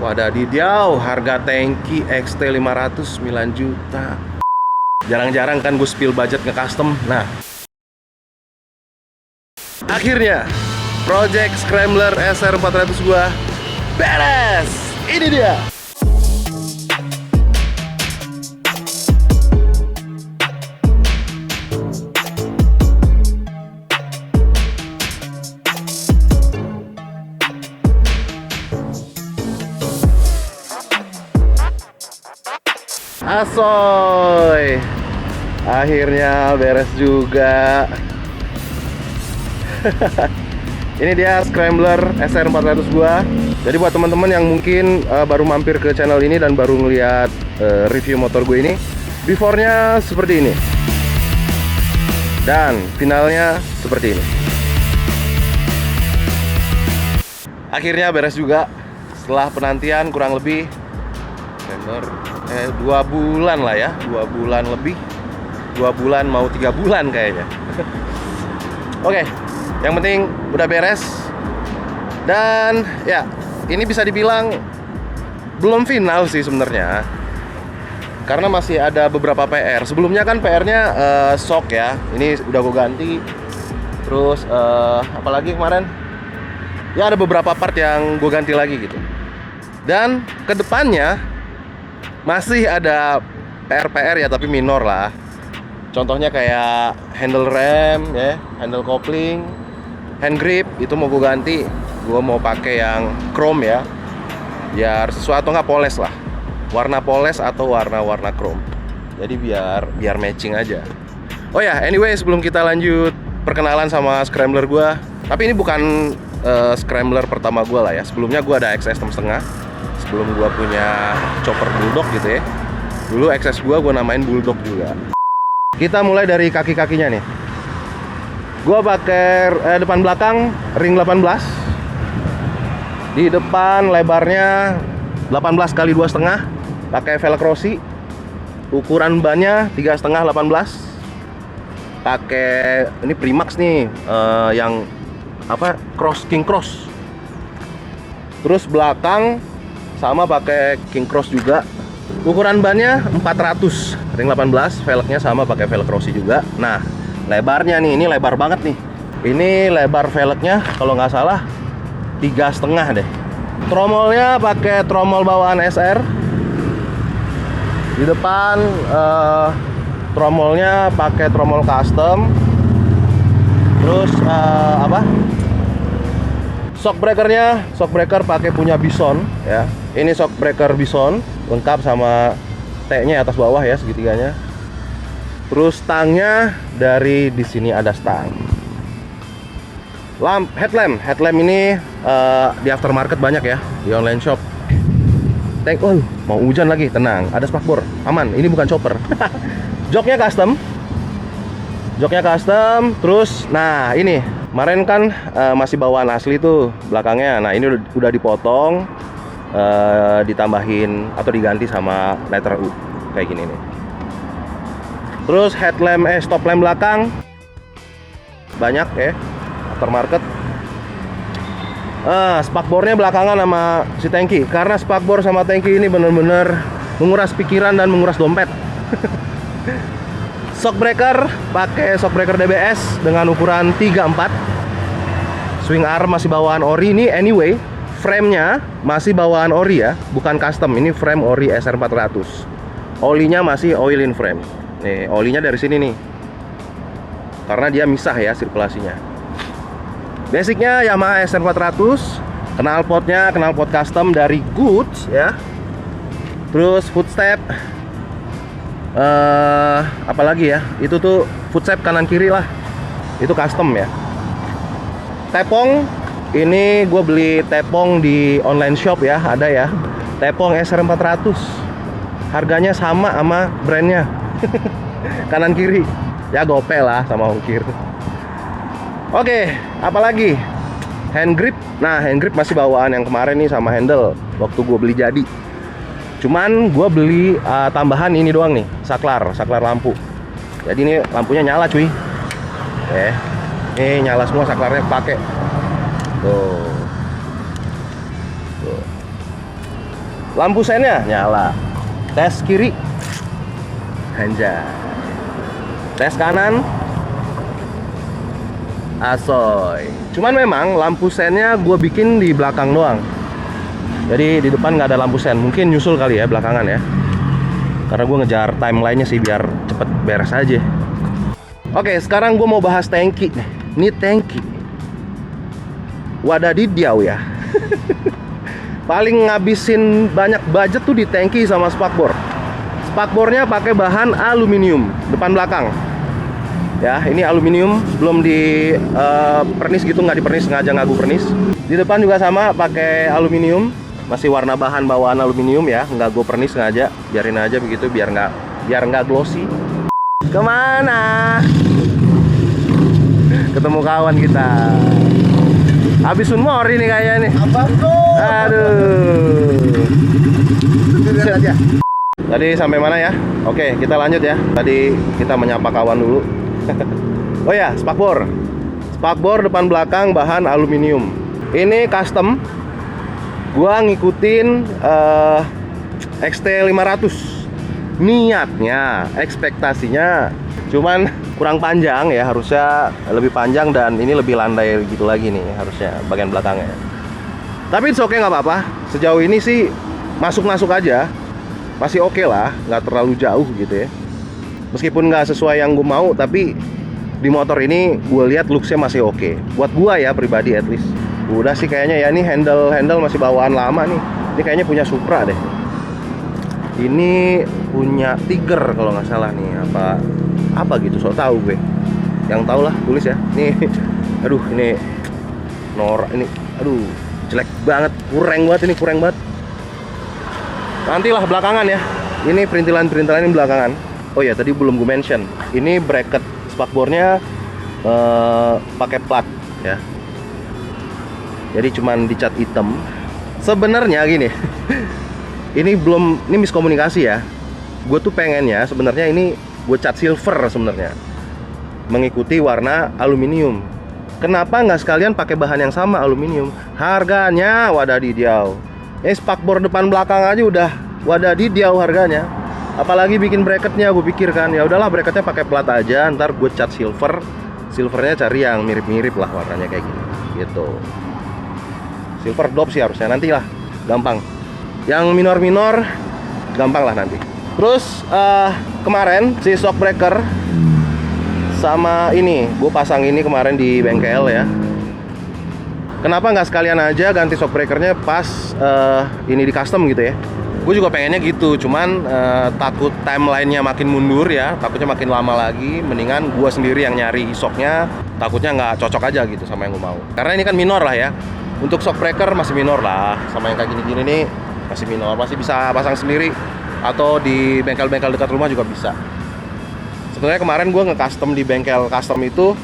Wadadidaw, harga tangki XT500 9 juta. Jarang-jarang kan gue spill budget nge-custom. Nah, akhirnya Project Scrambler SR400 gua beres. Ini dia. Asoy, akhirnya beres juga. Ini dia Scrambler SR400 gua. Jadi buat teman-teman yang mungkin baru mampir ke channel ini dan baru ngeliat review motor gue ini, before-nya seperti ini dan finalnya seperti ini. Akhirnya beres juga setelah penantian kurang lebih 2 bulan lah ya, 2 bulan lebih, 2 bulan mau 3 bulan kayaknya. Oke, yang penting udah beres. Dan ya, ini bisa dibilang belum final sih sebenarnya, karena masih ada beberapa PR. Sebelumnya kan PR-nya shock ya, ini udah gue ganti. Terus apalagi kemarin ya ada beberapa part yang gue ganti lagi gitu. Dan kedepannya masih ada PR-PR ya, tapi minor lah. Contohnya kayak handle rem ya, handle kopling, hand grip itu mau gue ganti. Gue mau pakai yang chrome ya, biar sesuatu nggak poles lah, warna poles atau warna chrome. Jadi biar matching aja. Oh ya, anyway, sebelum kita lanjut perkenalan sama Scrambler gue, tapi ini bukan Scrambler pertama gue lah ya. Sebelumnya gue ada XS 6,5 sebelum gue punya chopper Bulldog gitu ya. Dulu XS gue namain Bulldog juga. Kita mulai dari kaki-kakinya nih. Gue pakai depan belakang ring 18. Di depan lebarnya 18 kali 2,5, pakai velg Rossi. Ukuran bannya 3,5 18. Pakai ini Primax nih, yang apa, King Cross. Terus belakang sama pakai King Cross juga. Ukuran bannya 400 ring 18, velgnya sama pakai velg Rossi juga. Nah, lebarnya nih, ini lebar banget nih. Ini lebar velgnya kalau nggak salah 3,5 deh. Tromolnya pakai tromol bawaan SR. Di depan tromolnya pakai tromol custom. Terus shockbreaker pakai punya Bison ya. Ini shockbreaker Bison lengkap sama T-nya atas bawah ya, segitiganya. Terus stangnya dari di sini ada stang. Headlamp ini di aftermarket banyak ya, di online shop. Mau hujan lagi, tenang, ada spakbor, aman. Ini bukan chopper. Joknya custom. Terus, nah ini kemarin kan masih bawaan asli tuh belakangnya. Nah ini udah dipotong, ditambahin atau diganti sama letter U kayak gini nih. Terus stop lamp belakang banyak ya, aftermarket. Spakbornya belakangan sama si tangki, karena spakbor sama tangki ini bener-bener menguras pikiran dan menguras dompet. Shockbreaker pakai shockbreaker DBS dengan ukuran 34. Swing arm masih bawaan ori ini. Anyway, frame-nya masih bawaan ori ya, bukan custom. Ini frame ori SR400. Olinya masih oil in frame. Nih, olinya dari sini nih, karena dia misah ya sirkulasinya. Basicnya Yamaha SR400. Knalpot custom dari Goods ya. Terus footstep, apalagi ya, itu tuh footstep kanan kiri lah, itu custom ya. Tepong, ini gue beli tepong di online shop ya, ada ya, tepong SR400. Harganya sama brandnya. Kanan kiri ya, gope lah sama ongkir. Oke, apalagi hand grip. Nah, hand grip masih bawaan yang kemarin nih sama handle waktu gue beli jadi. Cuman gue beli tambahan ini doang nih, saklar lampu. Jadi ini lampunya nyala cuy. Ini nyala semua, saklarnya pakai. Tuh. lampu sennya nyala. Tes kiri, anjay. Tes kanan, asoy. Cuman memang lampu sennya gue bikin di belakang doang. Jadi di depan nggak ada lampu sen. Mungkin nyusul kali ya belakangan ya. Karena gue ngejar timelinenya sih biar cepet beres aja. Oke, sekarang gue mau bahas tangki nih. Ini tangki wadadidiau ya. Paling ngabisin banyak budget tuh di tangki sama spakbor. Spakbornya pakai bahan aluminium depan belakang. Ya, ini aluminium, belum di pernis gitu, nggak dipernis, sengaja nggak gue pernis. Di depan juga sama, pakai aluminium, masih warna bahan bawaan aluminium ya, nggak gue pernis sengaja, biarin aja begitu biar nggak glossy. Kemana? Ketemu kawan kita. Habis sunmor ini kayaknya nih. Apa bro? Aduh. Tungguin aja. Tadi sampai mana ya? Oke, kita lanjut ya. Tadi kita menyapa kawan dulu. Oh ya, spakbor. Spakbor depan belakang bahan aluminium. Ini custom. Gua ngikutin XT500. Niatnya, ekspektasinya cuman kurang panjang ya, harusnya lebih panjang dan ini lebih landai gitu lagi nih harusnya bagian belakangnya. Tapi it's okay, nggak apa-apa. Sejauh ini sih masuk-masuk aja, masih oke lah, nggak terlalu jauh gitu ya. Meskipun nggak sesuai yang gue mau, tapi di motor ini gue lihat looksnya masih oke. Buat gue ya pribadi at least. Udah sih kayaknya ya, ini handle masih bawaan lama nih. Ini kayaknya punya Supra deh. Ini punya Tiger kalau nggak salah nih, apa gitu, so tau gue. Yang tau lah tulis ya. Nih, aduh ini ini, aduh jelek banget, kurang banget. Nantilah belakangan ya. Ini perintilan ini belakangan. Oh ya, tadi belum gue mention. Ini bracket spakbornya pakai plat ya. Jadi cuman dicat hitam. Sebenarnya gini. Ini miskomunikasi ya. Gue tuh pengennya sebenarnya ini gue cat silver sebenarnya, mengikuti warna aluminium. Kenapa nggak sekalian pakai bahan yang sama, aluminium? Harganya wadadidiau. Spakbor depan belakang aja udah wadadidiau harganya. Apalagi bikin bracketnya, gue pikirkan ya udahlah bracketnya pakai plat aja. Ntar gue cat silver. Silvernya cari yang mirip-mirip lah warnanya kayak gini. Gitu. Silver dop sih harusnya, nantilah gampang. Yang minor-minor gampang lah nanti. Terus kemarin si shock breaker sama ini gue pasang ini kemarin di bengkel ya. Kenapa nggak sekalian aja ganti shock breakernya pas ini di custom gitu ya? Gue juga pengennya gitu, cuman takut timelinenya makin mundur ya, takutnya makin lama lagi. Mendingan gue sendiri yang nyari shocknya, takutnya nggak cocok aja gitu sama yang gue mau. Karena ini kan minor lah ya. Untuk shock breaker masih minor lah, sama yang kayak gini-gini nih masih minor, masih bisa pasang sendiri atau di bengkel-bengkel dekat rumah juga bisa. Sebenarnya kemarin gue nge-custom di bengkel custom itu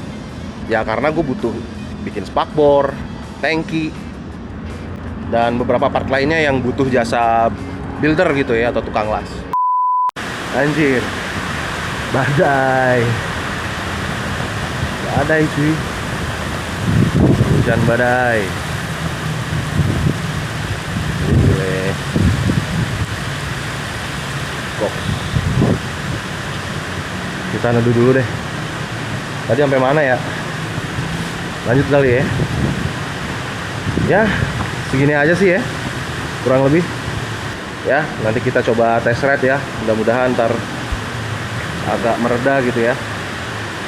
ya karena gue butuh bikin spakbor, tangki, dan beberapa part lainnya yang butuh jasa builder gitu ya, atau tukang las. Anjir, badai cuy, hujan badai. Kok kita neduh dulu deh. Tadi sampai mana ya? Lanjut kali ya. Ya, segini aja sih ya, kurang lebih. Ya, nanti kita coba test ride ya. Mudah-mudahan ntar agak mereda gitu ya.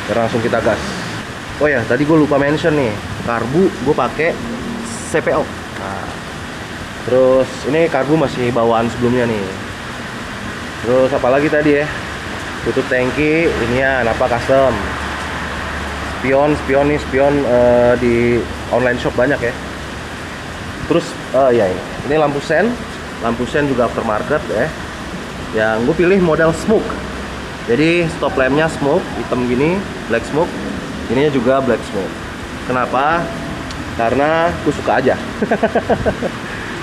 Dan langsung kita gas. Oh ya, tadi gue lupa mention nih, karbu gue pakai CPO. Nah, terus ini karbu masih bawaan sebelumnya nih. Terus apalagi tadi ya, tutup tangki ini ya Napa custom. Spion di online shop banyak ya. Terus ya ini lampu sen juga aftermarket ya. Yang gue pilih model smoke. Jadi stop lampnya smoke hitam gini, black smoke. Ininya juga black smoke. Kenapa? Karena gue suka aja.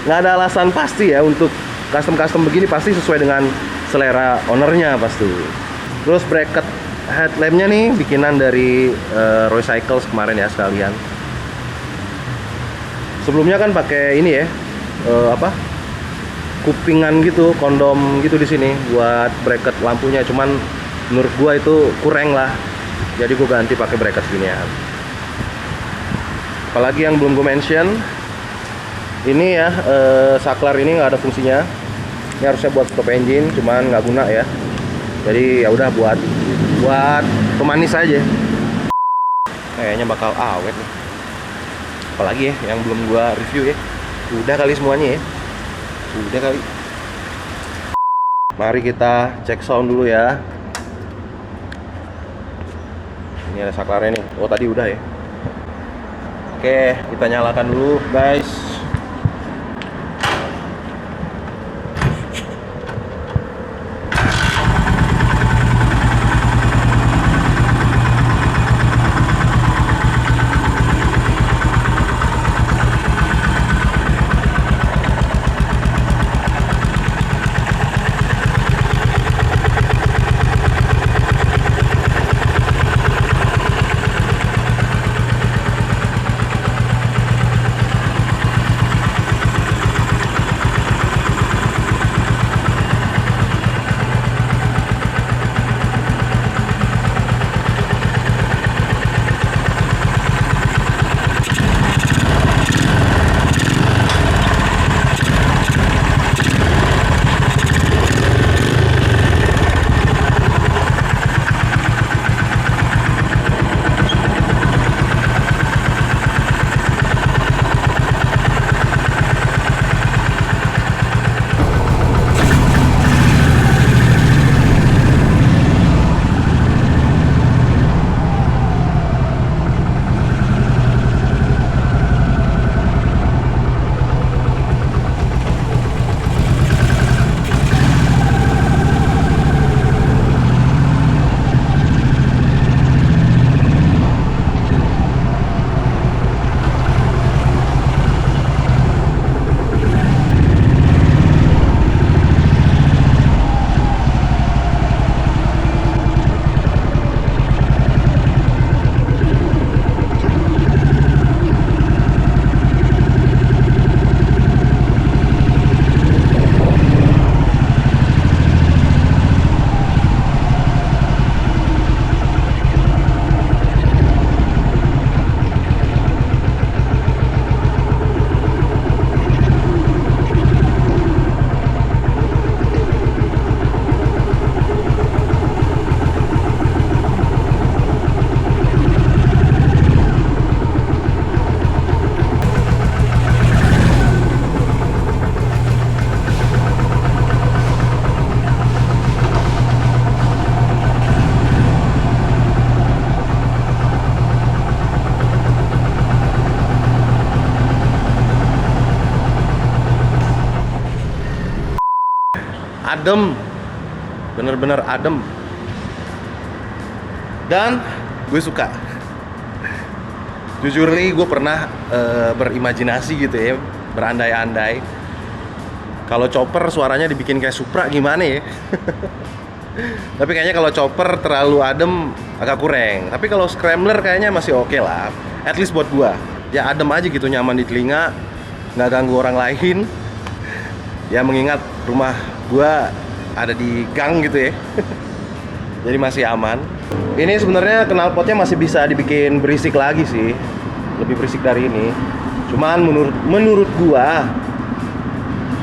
Nggak ada alasan pasti ya untuk custom begini, pasti sesuai dengan selera ownernya pasti. Terus bracket headlampnya nih bikinan dari Roy Cycles kemarin ya sekalian. Sebelumnya kan pakai ini ya, kupingan gitu, kondom gitu di sini buat bracket lampunya. Cuman menurut gua itu kurang lah. Jadi gua ganti pakai bracket ginian. Apalagi yang belum gua mention, ini ya saklar ini nggak ada fungsinya. Ini harusnya buat stop engine, cuman nggak guna ya. Jadi ya udah buat pemanis aja. Kayaknya bakal awet nih. Apalagi ya yang belum gua review ya. Udah kali semuanya ya. Udah kali. Mari kita cek sound dulu ya. Ini ada saklarnya nih. Oh tadi udah ya. Oke, kita nyalakan dulu guys. Adem, bener-bener adem, dan gue suka. Jujur nih, gue pernah berimajinasi gitu ya, berandai-andai kalau chopper suaranya dibikin kayak Supra gimana ya. Tapi kayaknya kalau chopper terlalu adem agak kurang. Tapi kalau scrambler kayaknya masih oke lah. At least buat gua, ya adem aja gitu, nyaman di telinga, nggak ganggu orang lain. Ya mengingat rumah gua ada di gang gitu ya. Jadi masih aman. Ini sebenarnya knalpotnya masih bisa dibikin berisik lagi sih, lebih berisik dari ini. Cuman menurut gua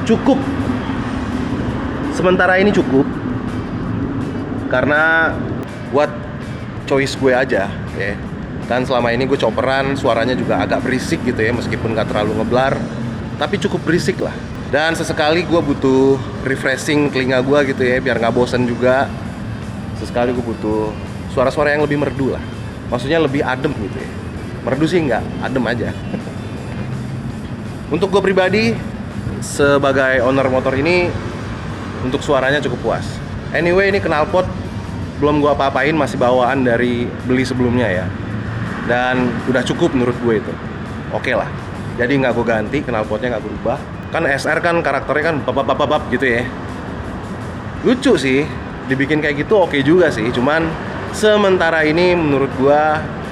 cukup. Sementara ini cukup. Karena buat choice gue aja ya. Dan selama ini gue chopperan, suaranya juga agak berisik gitu ya, meskipun nggak terlalu ngeblar, tapi cukup berisik lah. Dan sesekali gue butuh refreshing telinga gue gitu ya, biar nggak bosen juga. Sesekali gue butuh suara-suara yang lebih merdu lah. Maksudnya lebih adem gitu ya. Merdu sih nggak, adem aja. Untuk gue pribadi, sebagai owner motor ini, untuk suaranya cukup puas. Anyway, ini knalpot belum gue apa-apain, masih bawaan dari beli sebelumnya ya. Dan udah cukup menurut gue itu. Oke lah. Jadi nggak gue ganti, knalpotnya nggak berubah. Kan SR kan karakternya kan bab gitu ya. Lucu sih, dibikin kayak gitu oke juga sih. Cuman sementara ini menurut gue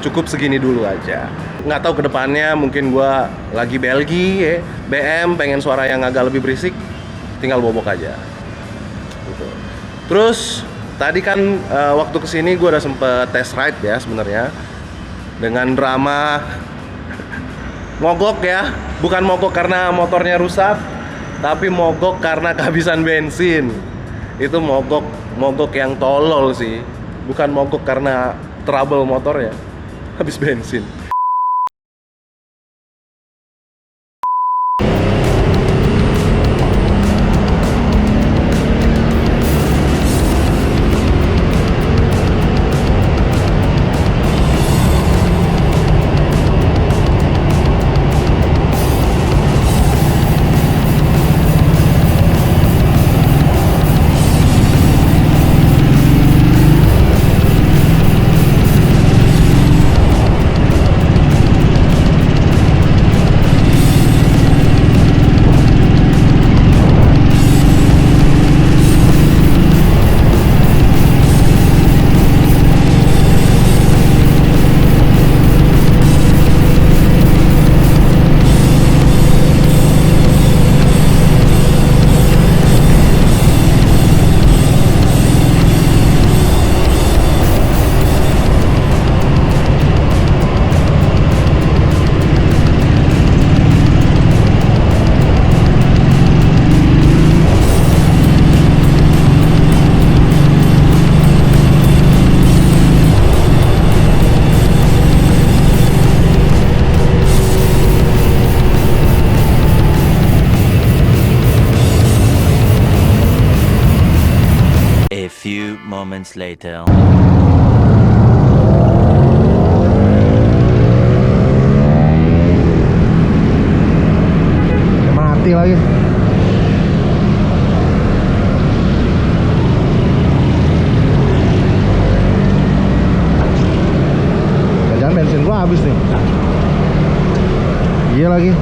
cukup segini dulu aja. Nggak tahu kedepannya, mungkin gue lagi Belgi ya, BM pengen suara yang agak lebih berisik, tinggal bobok aja gitu. Terus tadi kan waktu kesini gue udah sempet test ride ya sebenarnya dengan drama mogok ya, bukan mogok karena motornya rusak, tapi mogok karena kehabisan bensin. Itu mogok yang tolol sih, bukan mogok karena trouble motor ya, habis bensin. A few moments later. Mati lagi. Jangan bensin gua habis nih. Iya lagi.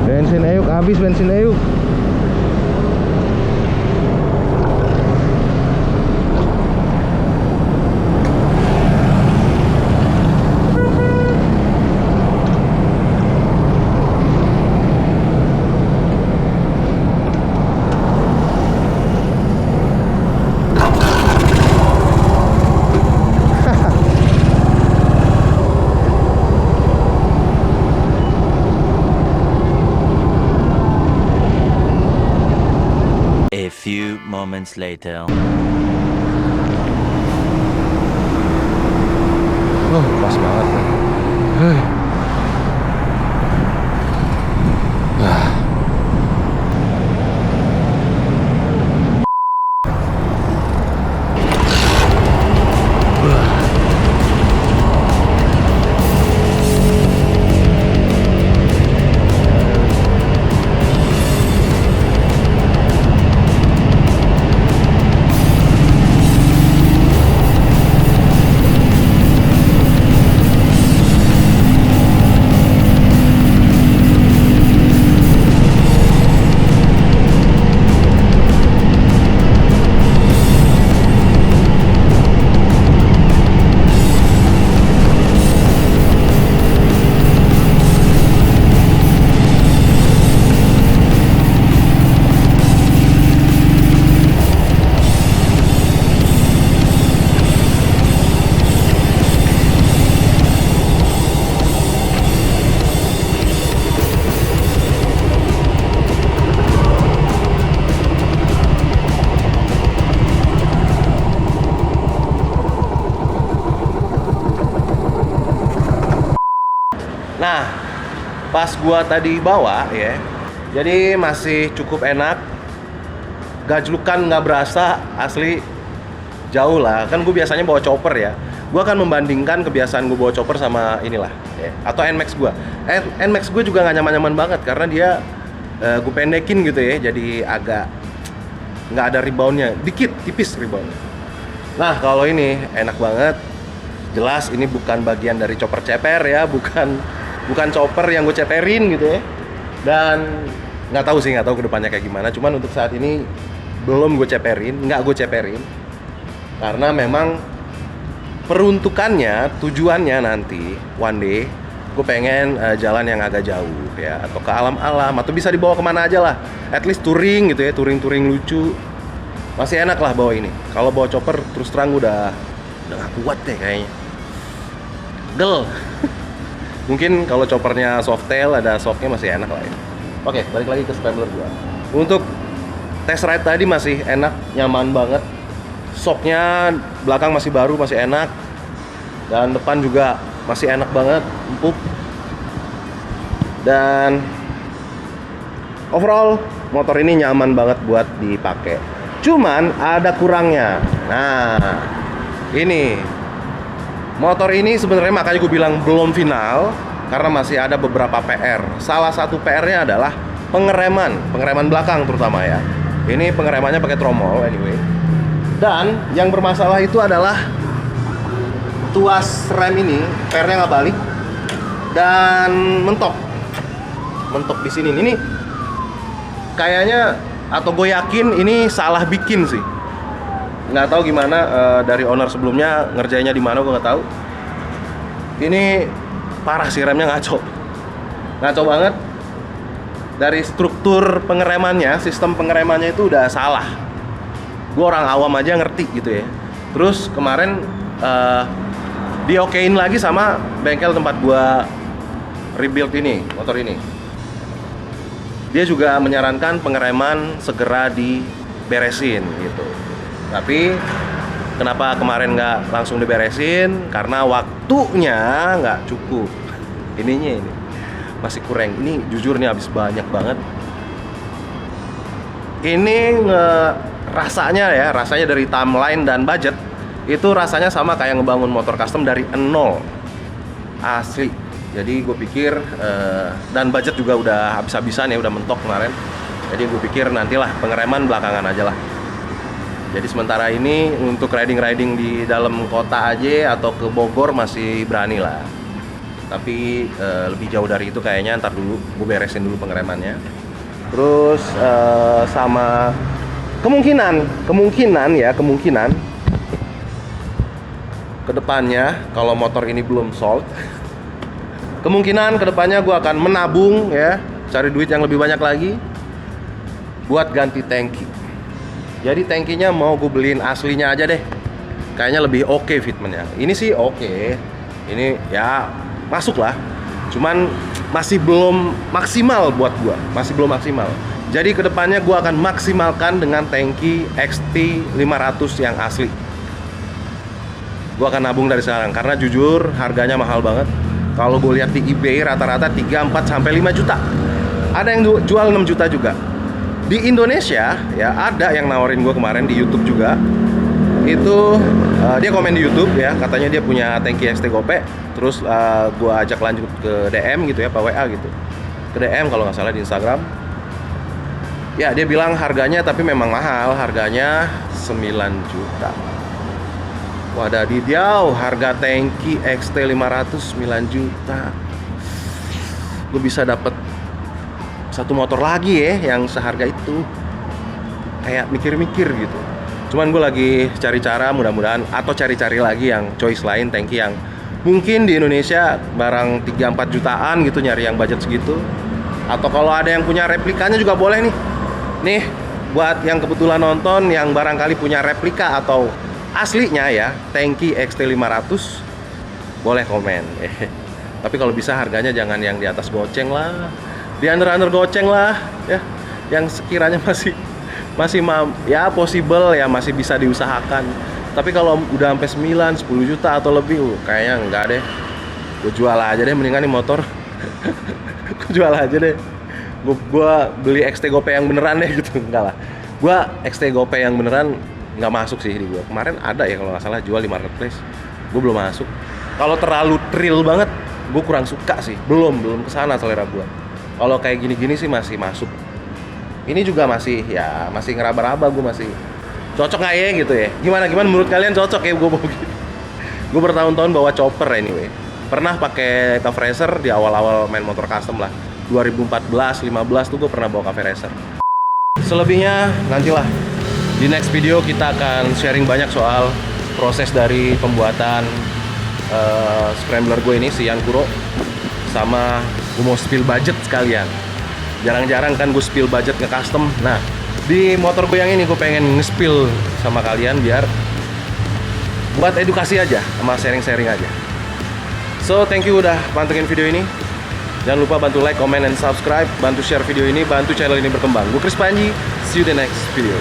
Bensin Eyuk habis, bensin Eyuk. A few moments later. Oh, pas banget nih. Hei. Nah, pas gua tadi bawa ya, jadi masih cukup enak. Gajlukan nggak berasa, asli jauh lah. Kan gue biasanya bawa chopper ya. Gua akan membandingkan kebiasaan gue bawa chopper sama inilah, ya. Atau NMAX gua. NMAX gue juga nggak nyaman-nyaman banget karena dia gue pendekin gitu ya, jadi agak nggak ada reboundnya, dikit, tipis rebound. Nah kalau ini enak banget. Jelas ini bukan bagian dari chopper ceper ya, bukan chopper yang gue ceperin gitu ya. Dan nggak tahu kedepannya kayak gimana. Cuman untuk saat ini belum gue ceperin, nggak gue ceperin. Karena memang peruntukannya, tujuannya nanti one day gue pengen jalan yang agak jauh ya, atau ke alam-alam, atau bisa dibawa kemana aja lah. At least touring gitu ya, touring-touring lucu. Masih enak lah bawa ini. Kalau bawa chopper terus terang udah gak kuat deh kayaknya. Gel. Mungkin kalau choppernya softail ada shocknya masih enak lah ya. Oke, balik lagi ke Scrambler gua. Untuk test ride tadi masih enak, nyaman banget. Shocknya belakang masih baru, masih enak. Dan depan juga masih enak banget, empuk. Dan overall motor ini nyaman banget buat dipakai. Cuman ada kurangnya. Nah, ini motor ini sebenarnya makanya gue bilang belum final karena masih ada beberapa PR. Salah satu PR-nya adalah pengereman belakang terutama ya. Ini pengeremannya pakai tromol anyway. Dan yang bermasalah itu adalah tuas rem ini, PR-nya nggak balik dan mentok di sini. Ini kayaknya, atau gue yakin ini salah bikin sih. Nggak tahu gimana dari owner sebelumnya ngerjainnya di mana, gue nggak tahu. Ini parah sih, remnya ngaco banget. Dari struktur pengeremannya, sistem pengeremannya itu udah salah. Gue orang awam aja ngerti gitu ya. Terus kemarin diokein lagi sama bengkel tempat gue rebuild ini, motor ini. Dia juga menyarankan pengereman segera diberesin gitu. Tapi kenapa kemarin nggak langsung diberesin? Karena waktunya nggak cukup. Ininya ini masih kurang. Ini jujur nih habis banyak banget. Ini rasanya dari timeline dan budget itu rasanya sama kayak ngebangun motor custom dari nol. Asli. Jadi gue pikir dan budget juga udah habis-habisan ya, udah mentok kemarin. Jadi gue pikir nantilah pengereman belakangan aja lah. Jadi sementara ini untuk riding di dalam kota aja atau ke Bogor masih berani lah. Tapi lebih jauh dari itu kayaknya ntar dulu gue beresin dulu pengeremannya. Terus sama kemungkinan kedepannya kalau motor ini belum sold, kemungkinan kedepannya gue akan menabung ya, cari duit yang lebih banyak lagi buat ganti tangki. Jadi tangkinya mau gue beliin aslinya aja deh. Kayaknya lebih oke fitmentnya. Ini sih oke. Ini ya masuk lah. Cuman masih belum maksimal buat gue. Masih belum maksimal. Jadi kedepannya gue akan maksimalkan dengan tangki XT500 yang asli. Gue akan nabung dari sekarang. Karena jujur harganya mahal banget. Kalau gue lihat di eBay rata-rata 3, 4, sampai 5 juta. Ada yang jual 6 juta juga. Di Indonesia ya ada yang nawarin gue kemarin di YouTube juga. Itu dia komen di YouTube ya, katanya dia punya tangki XT Gope. Terus gue ajak lanjut ke DM gitu ya, Pak WA gitu. Ke DM kalau nggak salah di Instagram. Ya dia bilang harganya tapi memang mahal, harganya 9 juta. Wadadidaw, harga tangki XT500 9 juta. Gue bisa dapet satu motor lagi ya yang seharga itu. Kayak mikir-mikir gitu. Cuman gue lagi cari cara, mudah-mudahan, atau cari-cari lagi yang choice lain, tangki yang mungkin di Indonesia barang 3-4 jutaan gitu, nyari yang budget segitu. Atau kalau ada yang punya replikanya juga boleh nih. Nih buat yang kebetulan nonton yang barangkali punya replika atau aslinya ya, tangki XT500, boleh komen. Tapi kalau bisa harganya jangan yang di atas goceng lah, di under goceng lah ya, yang sekiranya masih ya possible ya, masih bisa diusahakan. Tapi kalau udah sampai 9, 10 juta atau lebih, kayaknya enggak deh. Gue jual aja deh, mendingan nih motor. Gue jual aja deh. Gue beli XT Gope yang beneran deh gitu. Enggak lah. Gue XT Gope yang beneran nggak masuk sih di gue. Kemarin ada ya kalau nggak salah jual di marketplace. Gue belum masuk. Kalau terlalu thrill banget, gue kurang suka sih. Belum kesana selera gue. Kalau kayak gini-gini sih masih masuk. Ini juga masih ngeraba-raba, gue masih cocok nggak ya gitu ya. Gimana menurut kalian cocok ya gue bawa gitu? Gue bertahun-tahun bawa chopper anyway. Pernah pakai cafe racer di awal-awal main motor custom lah. 2014, 15 tuh gue pernah bawa cafe racer. Selebihnya nantilah Di next video kita akan sharing banyak soal proses dari pembuatan scrambler gue ini, si Yankuro. Sama gue mau spill budget sekalian. Jarang-jarang kan gue spill budget nge-custom. Nah, di motor gue yang ini gue pengen nge-spill sama kalian biar buat edukasi aja, sama sharing-sharing aja. So, thank you udah pantengin video ini. Jangan lupa bantu like, comment, and subscribe. Bantu share video ini, bantu channel ini berkembang. Gue Chris Panji, see you the next video.